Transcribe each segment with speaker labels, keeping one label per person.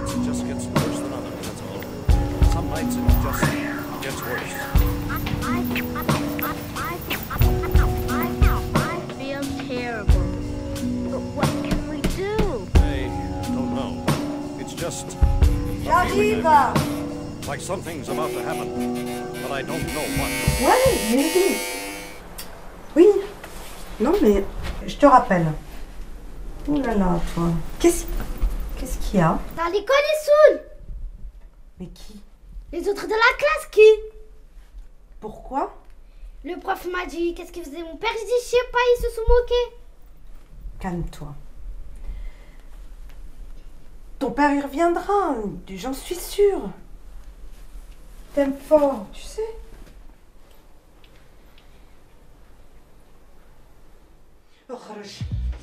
Speaker 1: nights it just gets worse than others, that's all. Some nights it just gets worse.
Speaker 2: I feel terrible. But what can we do?
Speaker 1: I don't know. It's just
Speaker 3: J'arrive.
Speaker 1: like something's about to happen, but I don't know what.
Speaker 3: Ouais, mais oui. Oui. Non, mais je te rappelle. Oh là là, toi. Qu'est-ce qu'il y a?
Speaker 2: Dans l'école, ils saoulent.
Speaker 3: Mais qui?
Speaker 2: Les autres de la classe, qui?
Speaker 3: Pourquoi?
Speaker 2: Le prof m'a dit, qu'est-ce qu'il faisait mon père? Je dis, je sais pas, ils se sont moqués.
Speaker 3: Calme-toi. Ton père, il reviendra. J'en suis sûre. T'aimes fort, tu sais. Roche.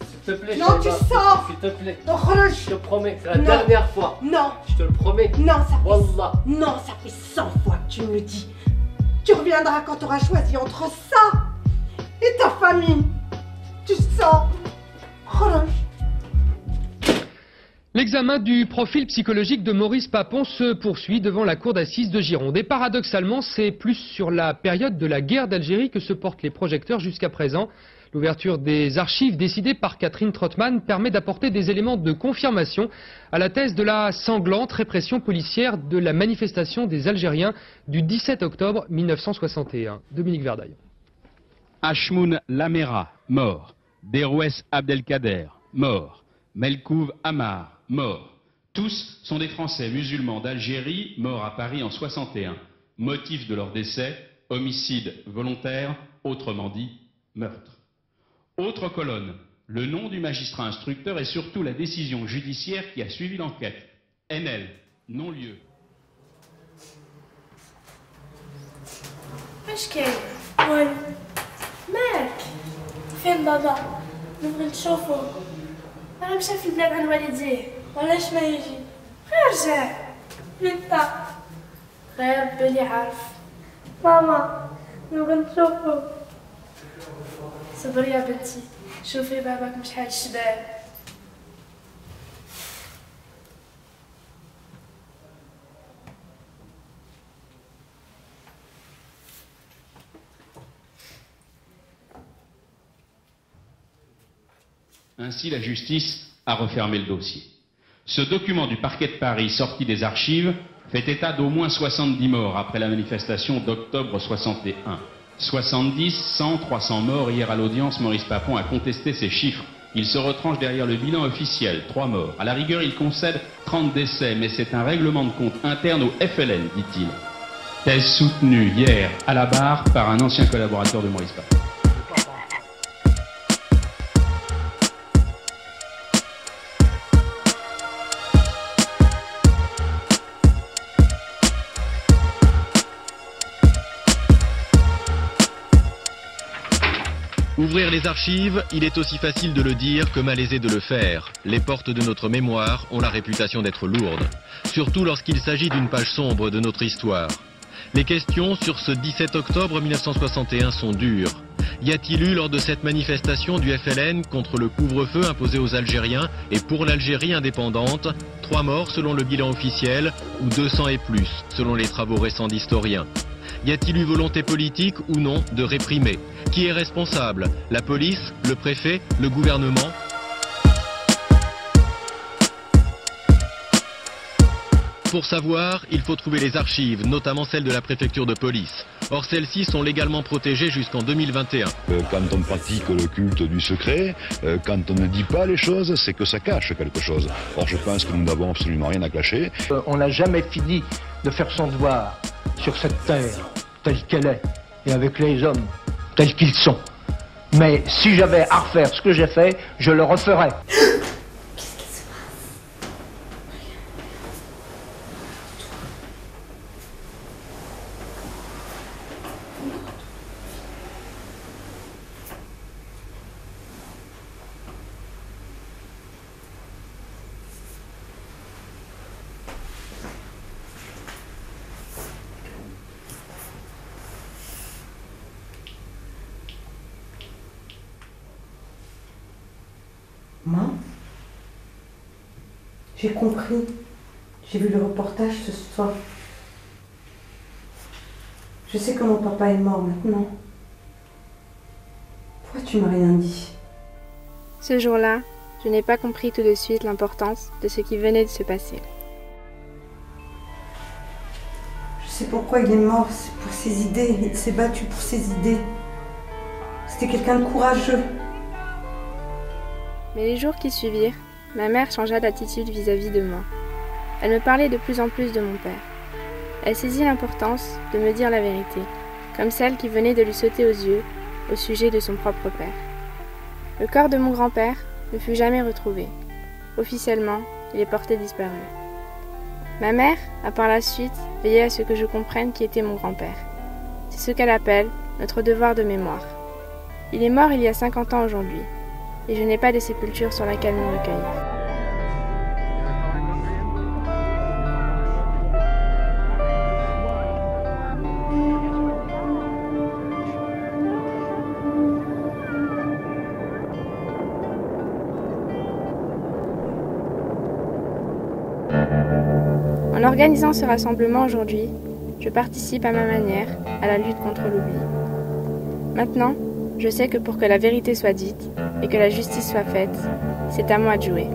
Speaker 4: S'il te plaît,
Speaker 3: Non, tu sors.
Speaker 4: S'il te plaît.
Speaker 3: Roche.
Speaker 4: Je te promets, c'est la
Speaker 3: Non.
Speaker 4: dernière fois.
Speaker 3: Non.
Speaker 4: Je te le promets.
Speaker 3: Non,
Speaker 4: Wallah.
Speaker 3: Non, ça fait 100 fois que tu me le dis. Tu reviendras quand tu auras choisi entre ça et ta famille. Tu sens. Roche.
Speaker 5: L'examen du profil psychologique de Maurice Papon se poursuit devant la cour d'assises de Gironde. Et paradoxalement, c'est plus sur la période de la guerre d'Algérie que se portent les projecteurs jusqu'à présent. L'ouverture des archives décidée par Catherine Trottmann permet d'apporter des éléments de confirmation à la thèse de la sanglante répression policière de la manifestation des Algériens du 17 octobre 1961. Dominique Verdaille.
Speaker 6: Hachmoun Lamera, mort. Derouès Abdelkader, mort. Melkouv Amar, mort. Tous sont des Français musulmans d'Algérie, morts à Paris en 61. Motif de leur décès, homicide volontaire, autrement dit, meurtre. Autre colonne, le nom du magistrat instructeur et surtout la décision judiciaire qui a suivi l'enquête. NL, non-lieu.
Speaker 7: ايش كاين؟ وين؟ مالك؟ فين بابا؟ نبغي نشوفو. انا مشى في البلاد عند والديه. وعلاش ما يجي؟ خير جاء. انت؟ غير بلي عارف. ماما نبغي نشوفو. صبري يا بنتي. شوفي باباك مش حال الشباب.
Speaker 6: Ainsi, la justice a refermé le dossier. Ce document du parquet de Paris, sorti des archives, fait état d'au moins 70 morts après la manifestation d'octobre 61. 70, 100, 300 morts. Hier à l'audience, Maurice Papon a contesté ces chiffres. Il se retranche derrière le bilan officiel, 3 morts. À la rigueur, il concède 30 décès, mais c'est un règlement de compte interne au FLN, dit-il. Thèse soutenue hier à la barre par un ancien collaborateur de Maurice Papon.
Speaker 8: Ouvrir les archives, il est aussi facile de le dire que malaisé de le faire. Les portes de notre mémoire ont la réputation d'être lourdes, surtout lorsqu'il s'agit d'une page sombre de notre histoire. Les questions sur ce 17 octobre 1961 sont dures. Y a-t-il eu lors de cette manifestation du FLN contre le couvre-feu imposé aux Algériens et pour l'Algérie indépendante, 3 morts selon le bilan officiel ou 200 et plus selon les travaux récents d'historiens? Y a-t-il eu volonté politique ou non de réprimer? Qui est responsable? La police? Le préfet? Le gouvernement? Pour savoir, il faut trouver les archives, notamment celles de la préfecture de police. Or, celles-ci sont légalement protégées jusqu'en 2021.
Speaker 9: Quand on pratique le culte du secret, quand on ne dit pas les choses, c'est que ça cache quelque chose. Or, je pense que nous n'avons absolument rien à cacher.
Speaker 10: On n'a jamais fini de faire son devoir sur cette terre, telle qu'elle est, et avec les hommes, tels qu'ils sont. Mais si j'avais à refaire ce que j'ai fait, je le referais.
Speaker 3: Maman, j'ai compris. J'ai vu le reportage ce soir. Je sais que mon papa est mort maintenant. Pourquoi tu m'as rien dit?
Speaker 11: Ce jour-là, je n'ai pas compris tout de suite l'importance de ce qui venait de se passer.
Speaker 3: Je sais pourquoi il est mort, c'est pour ses idées. Il s'est battu pour ses idées. C'était quelqu'un de courageux.
Speaker 11: Mais les jours qui suivirent, ma mère changea d'attitude vis-à-vis de moi. Elle me parlait de plus en plus de mon père. Elle saisit l'importance de me dire la vérité, comme celle qui venait de lui sauter aux yeux au sujet de son propre père. Le corps de mon grand-père ne fut jamais retrouvé. Officiellement, il est porté disparu. Ma mère a par la suite veillé à ce que je comprenne qui était mon grand-père. C'est ce qu'elle appelle notre devoir de mémoire. Il est mort il y a 50 ans aujourd'hui, et je n'ai pas de sépulture sur laquelle me recueillir. En organisant ce rassemblement aujourd'hui, je participe à ma manière à la lutte contre l'oubli. Maintenant, je sais que pour que la vérité soit dite et que la justice soit faite, c'est à moi de jouer.